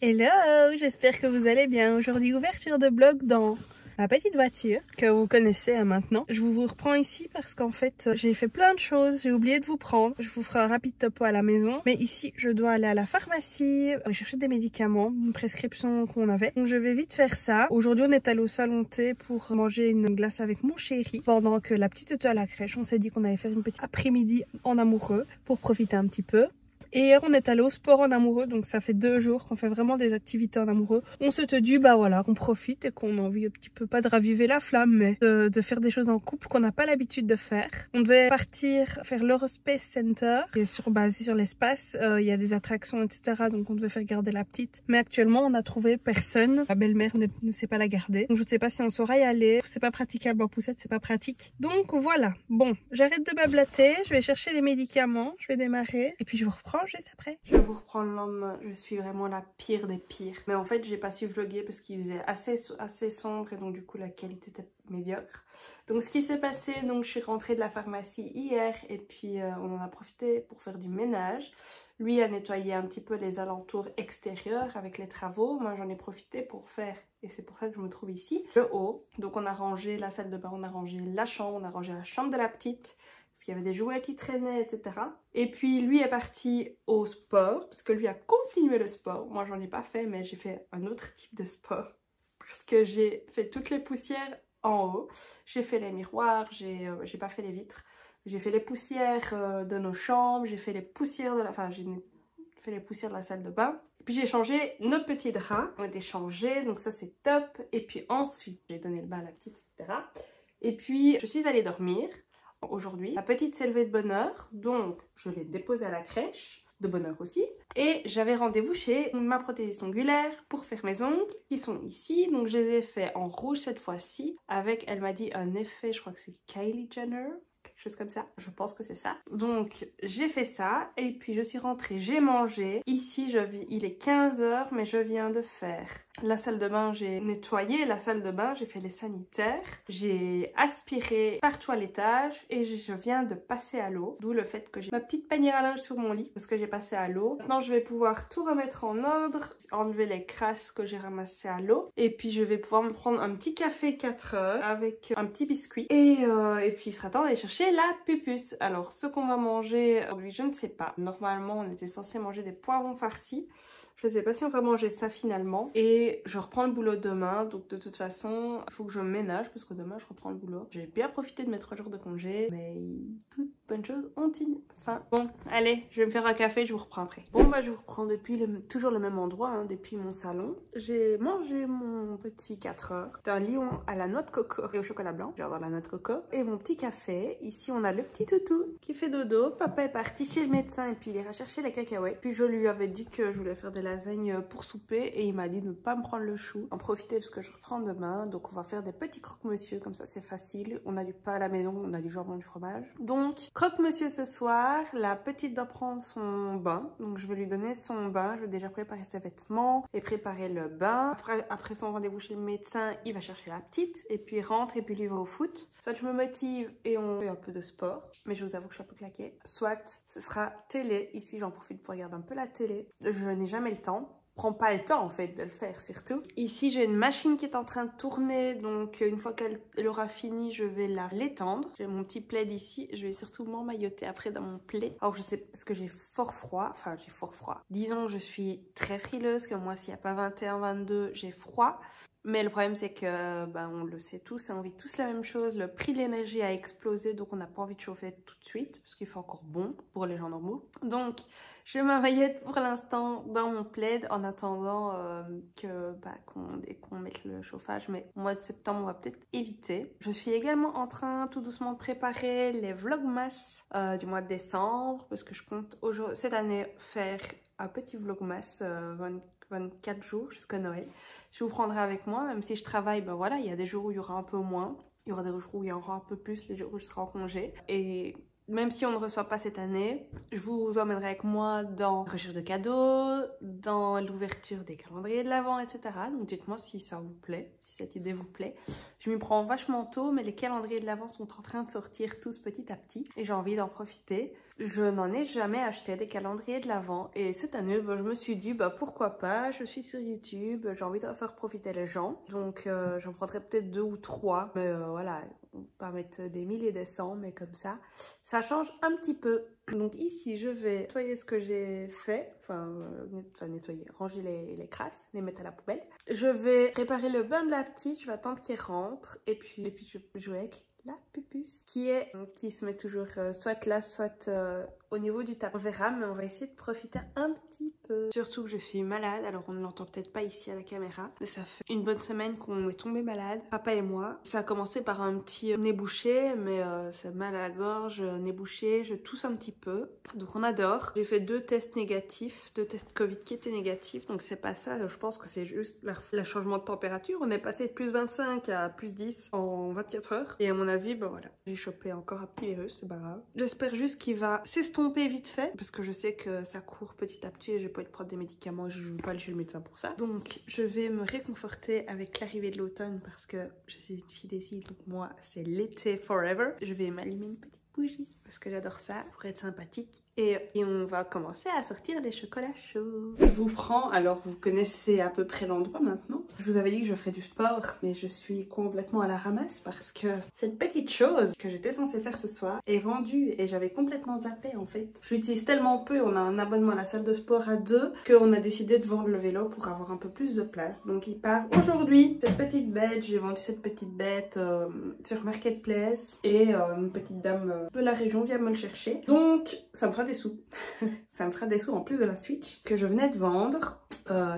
Hello, j'espère que vous allez bien. Aujourd'hui, ouverture de blog dans ma petite voiture que vous connaissez maintenant. Je vous reprends ici parce qu'en fait, j'ai fait plein de choses. J'ai oublié de vous prendre. Je vous ferai un rapide topo à la maison. Mais ici, je dois aller à la pharmacie chercher des médicaments, une prescription qu'on avait. Donc, je vais vite faire ça. Aujourd'hui, on est allé au salon thé pour manger une glace avec mon chéri. Pendant que la petite était à la crèche, on s'est dit qu'on allait faire une petite après-midi en amoureux pour profiter un petit peu. Et hier on est allé au sport en amoureux, donc ça fait 2 jours qu'on fait vraiment des activités en amoureux. On se dit bah voilà, qu'on profite et qu'on a envie un petit peu, pas de raviver la flamme, mais de faire des choses en couple qu'on n'a pas l'habitude de faire. On devait partir faire l'Eurospace Center, qui est basé sur l'espace, il y a des attractions etc. Donc on devait faire garder la petite. Mais actuellement on a trouvé personne, ma belle-mère ne sait pas la garder. Donc je ne sais pas si on saura y aller, c'est pas praticable en poussette, c'est pas pratique. Donc voilà, bon, j'arrête de bablater, je vais chercher les médicaments, je vais démarrer et puis je vous reprends juste après. Je vous reprends le lendemain, je suis vraiment la pire des pires. Mais en fait j'ai pas su vlogger parce qu'il faisait assez sombre et donc du coup la qualité était médiocre. Donc ce qui s'est passé, donc je suis rentrée de la pharmacie hier et puis on en a profité pour faire du ménage. Lui a nettoyé un petit peu les alentours extérieurs avec les travaux. Moi j'en ai profité pour faire, et c'est pour ça que je me trouve ici, le haut. Donc on a rangé la salle de bain, on a rangé la chambre, on a rangé la chambre de la petite. Parce qu'il y avait des jouets qui traînaient, etc. Et puis lui est parti au sport, parce que lui a continué le sport. Moi j'en ai pas fait, mais j'ai fait un autre type de sport. Parce que j'ai fait toutes les poussières en haut. J'ai fait les miroirs, j'ai pas fait les vitres. J'ai fait les poussières de nos chambres, j'ai fait les poussières de la... Enfin, j'ai fait les poussières de la salle de bain. Puis j'ai changé nos petits draps. On a été changés, donc ça c'est top. Et puis ensuite, j'ai donné le bain à la petite, etc. Et puis, je suis allée dormir. Aujourd'hui, la petite s'est levée de bonne heure, donc je l'ai déposée à la crèche, de bonne heure aussi. Et j'avais rendez-vous chez ma prothésiste ongulaire pour faire mes ongles, qui sont ici. Donc je les ai fait en rouge cette fois-ci, avec, elle m'a dit, un effet, je crois que c'est Kylie Jenner, quelque chose comme ça, je pense que c'est ça. Donc j'ai fait ça, et puis je suis rentrée, j'ai mangé. Ici, il est 15 h, mais je viens de faire la salle de bain, j'ai nettoyé la salle de bain, j'ai fait les sanitaires, j'ai aspiré partout à l'étage et je viens de passer à l'eau. D'où le fait que j'ai ma petite panière à linge sur mon lit parce que j'ai passé à l'eau. Maintenant je vais pouvoir tout remettre en ordre, enlever les crasses que j'ai ramassées à l'eau et puis je vais pouvoir me prendre un petit café 4 heures avec un petit biscuit et puis il sera temps d'aller chercher la pupus. Alors ce qu'on va manger aujourd'hui, je ne sais pas. Normalement on était censé manger des poivrons farcis. Je ne sais pas si on va manger ça finalement. Et je reprends le boulot demain. Donc de toute façon, il faut que je ménage parce que demain je reprends le boulot. J'ai bien profité de mes 3 jours de congé. Mais toute bonne chose ont une fin. Bon, allez, je vais me faire un café, je vous reprends après. Bon bah je vous reprends depuis toujours le même endroit, hein, depuis mon salon. J'ai mangé mon petit 4 heures. C'est un lion à la noix de coco et au chocolat blanc. J'adore la noix de coco. Et mon petit café. Ici on a le petit toutou qui fait dodo. Papa est parti chez le médecin et puis il ira chercher les cacahuètes. Puis je lui avais dit que je voulais faire des lasagnes pour souper et il m'a dit de ne pas me prendre le chou, en profiter parce que je reprends demain. Donc on va faire des petits croque-monsieur, comme ça c'est facile. On a du pain à la maison, on a du jambon, du fromage. Donc croque-monsieur ce soir. La petite doit prendre son bain, donc je vais lui donner son bain. Je vais déjà préparer ses vêtements et préparer le bain. Après son rendez-vous chez le médecin, il va chercher la petite et puis il rentre et puis lui va au foot. Soit je me motive et on fait un peu de sport, mais je vous avoue que je suis un peu claquée. Soit ce sera télé. Ici j'en profite pour regarder un peu la télé. Je n'ai jamais le temps. Prends pas le temps en fait de le faire surtout. Ici j'ai une machine qui est en train de tourner, donc une fois qu'elle aura fini je vais l'étendre. J'ai mon petit plaid ici, je vais surtout m'emmailloter après dans mon plaid. Alors je sais parce que j'ai fort froid, enfin j'ai fort froid. Disons je suis très frileuse, que moi s'il n'y a pas 21-22 j'ai froid. Mais le problème c'est que, on le sait tous, on vit tous la même chose, le prix de l'énergie a explosé donc on n'a pas envie de chauffer tout de suite parce qu'il fait encore bon pour les gens normaux. Donc je m'emmaillote pour l'instant dans mon plaid en attendant qu'on mette le chauffage, mais au mois de septembre on va peut-être éviter. Je suis également en train tout doucement de préparer les vlogmas du mois de décembre parce que je compte cette année faire un petit vlogmas 24 jours jusqu'à Noël. Je vous prendrai avec moi, même si je travaille, il y a des jours où il y aura un peu moins. Il y aura des jours où il y aura un peu plus, les jours où je serai en congé. Et même si on ne reçoit pas cette année, je vous emmènerai avec moi dans la recherche de cadeaux, dans l'ouverture des calendriers de l'Avent, etc. Donc dites-moi si ça vous plaît, si cette idée vous plaît. Je m'y prends vachement tôt, mais les calendriers de l'Avent sont en train de sortir tous petit à petit et j'ai envie d'en profiter. Je n'en ai jamais acheté des calendriers de l'Avent et cette année, je me suis dit pourquoi pas, je suis sur YouTube, j'ai envie de faire profiter les gens. Donc j'en prendrai peut-être 2 ou 3, mais voilà, on va pas mettre des milliers et des cents, mais comme ça change un petit peu. Donc ici, je vais nettoyer ce que j'ai fait, nettoyer, ranger les crasses, les mettre à la poubelle. Je vais préparer le bain de la petite, je vais attendre qu'elle rentre et puis je vais jouer avec la pupus qui se met toujours soit là, soit au niveau du tapis. On verra, mais on va essayer de profiter un petit peu. Surtout que je suis malade, alors on ne l'entend peut-être pas ici à la caméra, mais ça fait une bonne semaine qu'on est tombé malade, papa et moi. Ça a commencé par un petit nez bouché, mais ça mal à la gorge, nez bouché, je tousse un petit peu. Donc on adore. J'ai fait 2 tests négatifs, 2 tests Covid qui étaient négatifs, donc c'est pas ça, je pense que c'est juste le changement de température. On est passé de plus 25 à plus 10 en 24 heures. Et à mon avis, voilà, j'ai chopé encore un petit virus, c'est pas grave. J'espère juste qu'il va s'estomper vite fait, parce que je sais que ça court petit à petit et j'ai pas envie de prendre des médicaments, je veux pas aller chez le médecin pour ça. Donc je vais me réconforter avec l'arrivée de l'automne parce que je suis une fille des îles, donc moi c'est l'été forever. Je vais m'allumer une petite bougie parce que j'adore ça pour être sympathique et on va commencer à sortir les chocolats chauds. Je vous prends, alors vous connaissez à peu près l'endroit maintenant. Je vous avais dit que je ferais du sport, mais je suis complètement à la ramasse parce que cette petite chose que j'étais censée faire ce soir est vendue et j'avais complètement zappé en fait. Je l'utilise tellement peu, on a un abonnement à la salle de sport à 2 qu'on a décidé de vendre le vélo pour avoir un peu plus de place. Donc il part aujourd'hui. Cette petite bête, j'ai vendu cette petite bête sur Marketplace et une petite dame de la région vient me le chercher. Donc ça me fera des sous. Ça me fera des sous en plus de la Switch que je venais de vendre.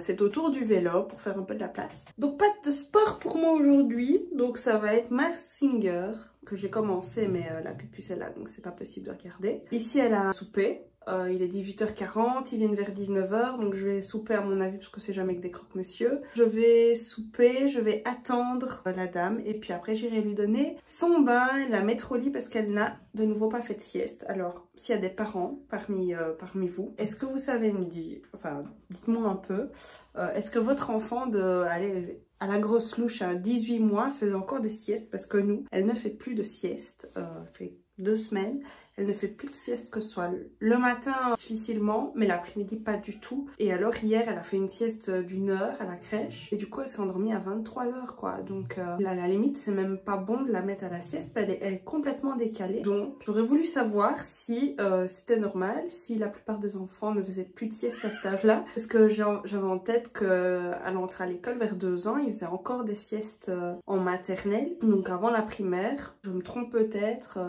C'est autour du vélo pour faire un peu de la place. Donc pas de sport pour moi aujourd'hui. Donc ça va être Masked Singer que j'ai commencé, mais la pupus est là, donc c'est pas possible de regarder. Ici elle a un souper. Il est 18h40, ils viennent vers 19h, donc je vais souper à mon avis parce que c'est jamais que des croque-monsieur. Je vais souper, je vais attendre la dame et puis après j'irai lui donner son bain, la mettre au lit parce qu'elle n'a de nouveau pas fait de sieste. Alors s'il y a des parents parmi vous, est-ce que vous savez me dire, dites-moi un peu, est-ce que votre enfant à la grosse louche à 18 mois faisait encore des siestes? Parce que nous, elle ne fait plus de sieste, fait 2 semaines. Elle ne fait plus de sieste que ce soit le matin difficilement, mais l'après-midi pas du tout. Et alors hier, elle a fait une sieste d'1 heure à la crèche. Et du coup, elle s'est endormie à 23h quoi. Donc à la limite, c'est même pas bon de la mettre à la sieste. Elle est complètement décalée. Donc j'aurais voulu savoir si c'était normal, si la plupart des enfants ne faisaient plus de sieste à cet âge-là. Parce que j'avais en tête qu'à l'entrée à l'école, vers 2 ans, ils faisaient encore des siestes en maternelle. Donc avant la primaire, je me trompe peut-être.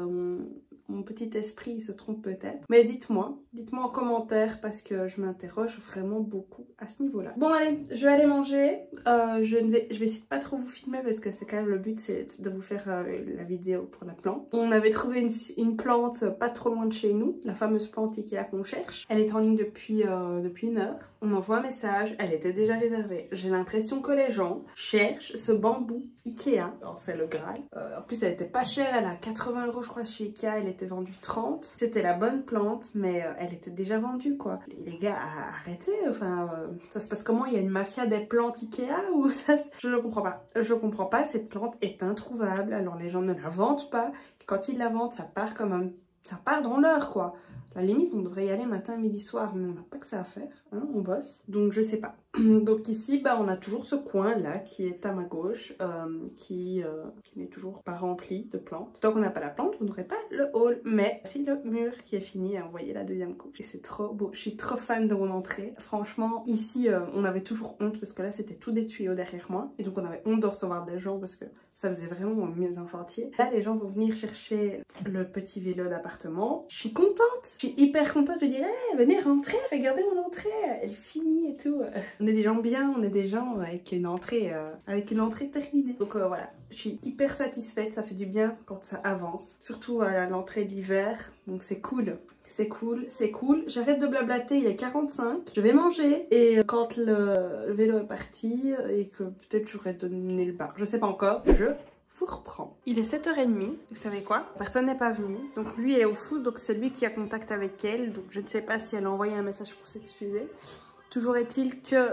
Mon petit esprit se trompe peut-être. Mais dites-moi en commentaire parce que je m'interroge vraiment beaucoup à ce niveau-là. Bon allez, je vais aller manger. Je vais essayer de pas trop vous filmer parce que c'est quand même le but, c'est de vous faire la vidéo pour la plante. On avait trouvé une plante pas trop loin de chez nous, la fameuse plante Ikea qu'on cherche. Elle est en ligne depuis 1 heure. On envoie un message, elle était déjà réservée. J'ai l'impression que les gens cherchent ce bambou Ikea. Alors c'est le Graal. En plus elle était pas chère, elle a 80 € je crois chez Ikea, elle était vendue 30. C'était la bonne plante, mais elle était déjà vendue quoi. Les gars, arrêtez, ça se passe comment? Il y a une mafia des plantes Ikea ou ça? Je ne comprends pas. Je comprends pas, cette plante est introuvable, alors les gens ne la vendent pas. Quand ils la vendent, ça part ça part dans l'heure quoi. À la limite, on devrait y aller matin, midi, soir, mais on n'a pas que ça à faire, hein, on bosse. Donc je sais pas. Donc ici, on a toujours ce coin là qui est à ma gauche, qui n'est toujours pas rempli de plantes. Tant qu'on n'a pas la plante, vous n'aurez pas le hall. Mais si le mur qui est fini, à envoyer la deuxième couche. Et c'est trop beau. Je suis trop fan de mon entrée. Franchement, ici, on avait toujours honte parce que là, c'était tout des tuyaux derrière moi. Et donc on avait honte de recevoir des gens parce que ça faisait vraiment mise en chantier. Là, les gens vont venir chercher le petit vélo d'appartement. Je suis contente. Je suis hyper contente. Je dirais, hey, venez rentrer, regardez mon entrée. Elle est finie et tout. On est des gens bien, on est des gens avec une entrée terminée. Donc voilà, je suis hyper satisfaite. Ça fait du bien quand ça avance. Surtout à l'entrée de l'hiver. Donc c'est cool. C'est cool, c'est cool. J'arrête de blablater, il est 45. Je vais manger. Et quand le vélo est parti et que peut-être j'aurais donné le bain, je sais pas encore, je vous reprends. Il est 7h30, vous savez quoi? Personne n'est pas venu, donc lui elle est au foot, donc c'est lui qui a contact avec elle, donc je ne sais pas si elle a envoyé un message pour s'excuser. Toujours est-il que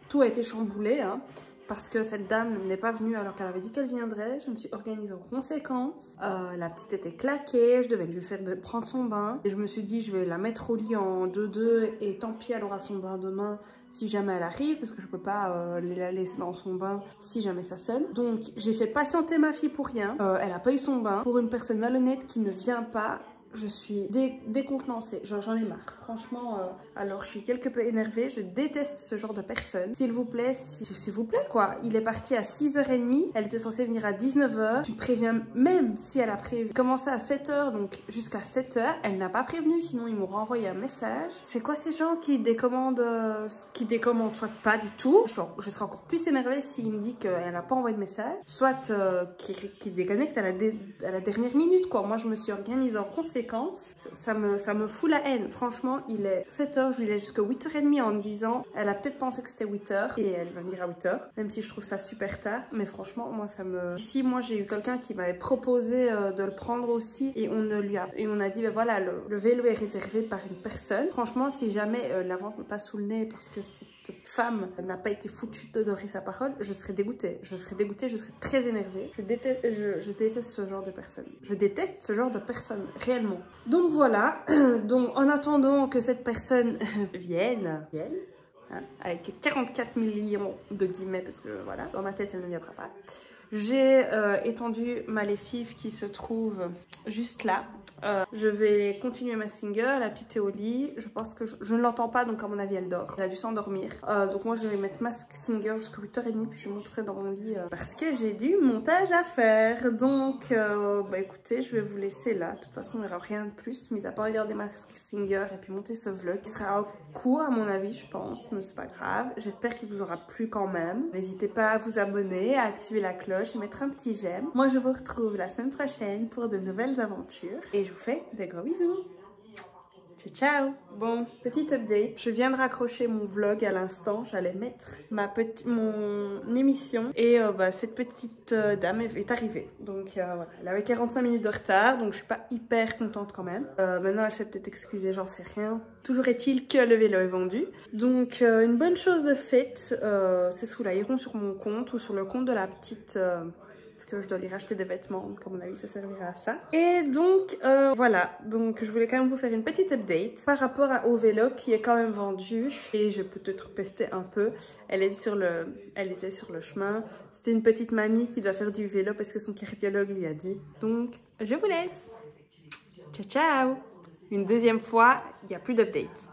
tout a été chamboulé, hein, parce que cette dame n'est pas venue alors qu'elle avait dit qu'elle viendrait. Je me suis organisée en conséquence. La petite était claquée, je devais lui faire prendre son bain. Et je me suis dit, je vais la mettre au lit en 2-2 et tant pis, elle aura son bain demain si jamais elle arrive, parce que je peux pas la laisser dans son bain si jamais ça sonne. Donc j'ai fait patienter ma fille pour rien. Elle a pas eu son bain. Pour une personne malhonnête qui ne vient pas, je suis décontenancée, j'en ai marre. Franchement, alors je suis quelque peu énervée, je déteste ce genre de personne. S'il vous plaît, s'il vous plaît quoi. Il est parti à 6h30, elle était censée venir à 19h. Tu préviens, même si elle a commencé à 7h, donc jusqu'à 7h, elle n'a pas prévenu, sinon ils m'auront envoyé un message. C'est quoi ces gens qui décommandent soit pas du tout. Genre, je serais encore plus énervée s'il me dit qu'elle n'a pas envoyé de message, soit qui déconnecte à la dernière minute quoi. Moi je me suis organisée en conséquence. Ça me fout la haine. Franchement, il est 7h, je lui laisse jusqu'à 8h30 en me disant, elle a peut-être pensé que c'était 8h et elle va venir à 8h, même si je trouve ça super tard. Mais franchement, moi ça me... Si moi j'ai eu quelqu'un qui m'avait proposé de le prendre aussi et on a dit, ben voilà, le vélo est réservé par une personne. Franchement, si jamais la vente me passe sous le nez parce que cette femme n'a pas été foutue d'honorer sa parole, je serais dégoûtée. Je serais très énervée. Je déteste ce genre de personne. Je déteste ce genre de personne, réellement. Donc voilà, donc en attendant que cette personne vienne, hein, avec 44 millions de guillemets, parce que voilà, dans ma tête elle ne viendra pas, j'ai étendu ma lessive qui se trouve juste là. Je vais continuer ma Singer, la petite est au lit. Je pense que je ne l'entends pas, donc à mon avis elle dort. Elle a dû s'endormir. Donc moi je vais mettre ma Singer jusqu'à 8h30, puis je monterai dans mon lit parce que j'ai du montage à faire. Donc bah écoutez, je vais vous laisser là. De toute façon il n'y aura rien de plus, mis à part regarder ma Singer et puis monter ce vlog. Il sera court à mon avis je pense, mais c'est pas grave. J'espère qu'il vous aura plu quand même. N'hésitez pas à vous abonner, à activer la cloche et mettre un petit j'aime. Moi je vous retrouve la semaine prochaine pour de nouvelles aventures. Et je vous fais des gros bisous. Ciao, ciao. Bon, petite update. Je viens de raccrocher mon vlog à l'instant. J'allais mettre mon émission. Et cette petite dame est arrivée. Donc voilà, elle avait 45 minutes de retard. Donc je suis pas hyper contente quand même. Maintenant elle s'est peut-être excusée, j'en sais rien. Toujours est-il que le vélo est vendu. Donc une bonne chose de faite. Ces sous-là iront sur mon compte ou sur le compte de la petite... parce que je dois lui racheter des vêtements, donc à mon avis ça servira à ça. Et donc voilà, donc je voulais quand même vous faire une petite update par rapport au vélo qui est quand même vendu. Et je peux peut-être tester un peu. Elle était sur le chemin. C'était une petite mamie qui doit faire du vélo parce que son cardiologue lui a dit. Donc je vous laisse. Ciao ciao. Une deuxième fois, il n'y a plus d'update.